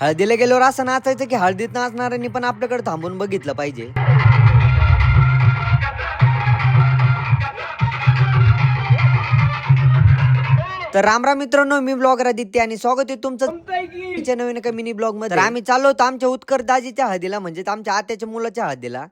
हळदीला गेल्यावर असं नाचायचं की हळदीत नाचणाऱ्यांनी पण आपल्याकडे थांबून बघितलं पाहिजे. तर रामराम मित्रांनो, मी ब्लॉगर आदित्य आणि स्वागत आहे तुमचं नवीन एका मिनी ब्लॉग मध्ये. आम्ही चाललो होतो आमच्या उत्कर्ष दाजीच्या हळदीला, म्हणजेच आमच्या आत्याच्या मुलाच्या हळदीला.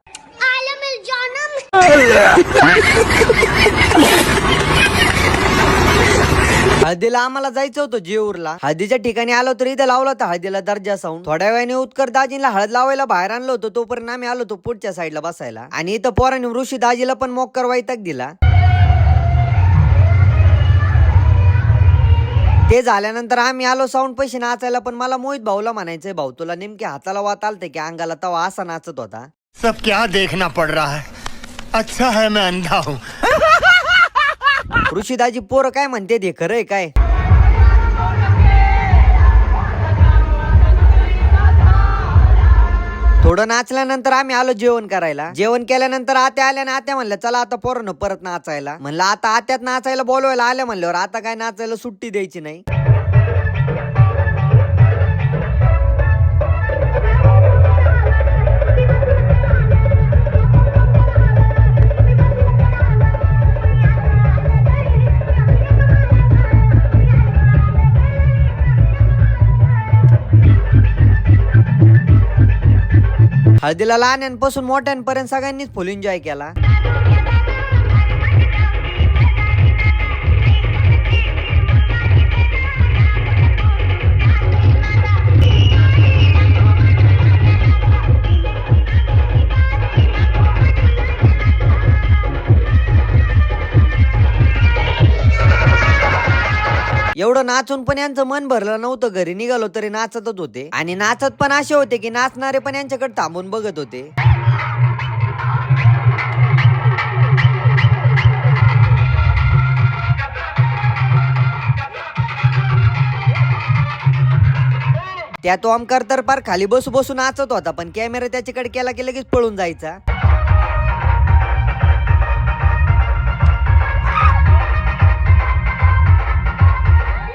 हळदीला आम्हाला जायचं होतं जेऊरला. हळदीच्या ठिकाणी आलो तर इथं लावला होता हळदीला दर्जा साऊंड. थोड्या वेळाने उत्कर्ष दाजीला हळद लावायला बाहेर आणलं होतं, तोपर्यंत आम्ही आलो होतो पुढच्या साईडला बसायला. आणि इथं पोरांनी ऋषी दाजीला पण मोक्कर वैताग दिला. ते झाल्यानंतर आम्ही आलो साऊंड पैसे नाचायला. पण मला मोहित भाऊला म्हणायचंय, भाऊ तुला नेमके हाताला वात आलते की अंगाला, तवा असा नाचत होता. सब क्या देखना पड़ रहा है, अच्छा है मैं अंधा हूँ. ऋषीदाजी पोरं काय म्हणते ते खरंय काय? थोडं नाचल्यानंतर आम्ही आलो जेवण करायला. जेवण केल्यानंतर आत्या आल्या आणि आत्या म्हणल्या चला आता पोरांनो परत नाचायला. म्हणलं आता आत्यात नाचायला बोलवायला आल्या म्हणल्यावर आता काय नाचायला सुट्टी द्यायची नाही. हळदीला लहान्यांपासून मोठ्यांपर्यंत सगळ्यांनीच फुल एन्जॉय केला. एवढं नाचून पण यांचं मन भरलं नव्हतं. घरी निघालो तरी नाचतच होते. आणि नाचत पण असे होते की नाचणारे पण यांच्याकडे थांबून बघत होते. त्यात ओमकार तर पार खाली बसू बसू नाचत होता, पण कॅमेरा त्याच्याकडे केला की लगेच पळून जायचा.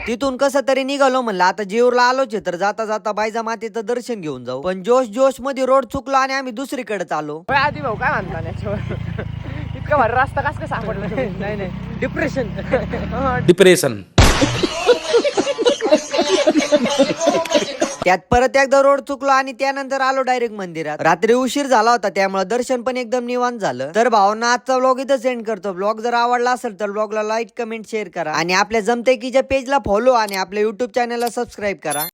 तिथून कसं तरी निघालो. म्हणलं आता जेऊरला आलोच तर जाता जाता बायजा मातेचं दर्शन घेऊन जाऊ. पण जोश जोश मध्ये रोड चुकलो आणि आम्ही दुसरीकडे चाललो. आधी भाऊ काय म्हणता याच्यावर इतका भारी रस्ता कस काय सापडला? नाही डिप्रेशन. त्यात परत एकदा रोड चुकलो आणि त्यानंतर आलो डायरेक्ट मंदिरात. रात्री उशीर झाला होता त्यामुळे दर्शन पण एकदम निवांत झालं. तर भावांना आजचा व्लॉग इथं सेंड करतो. व्लॉग जर आवडला असेल तर व्लॉगला लाईक कमेंट शेअर करा आणि आपल्या जमतेकीच्या पेजला फॉलो आणि आपल्या युट्यूब चॅनलला सबस्क्राईब करा.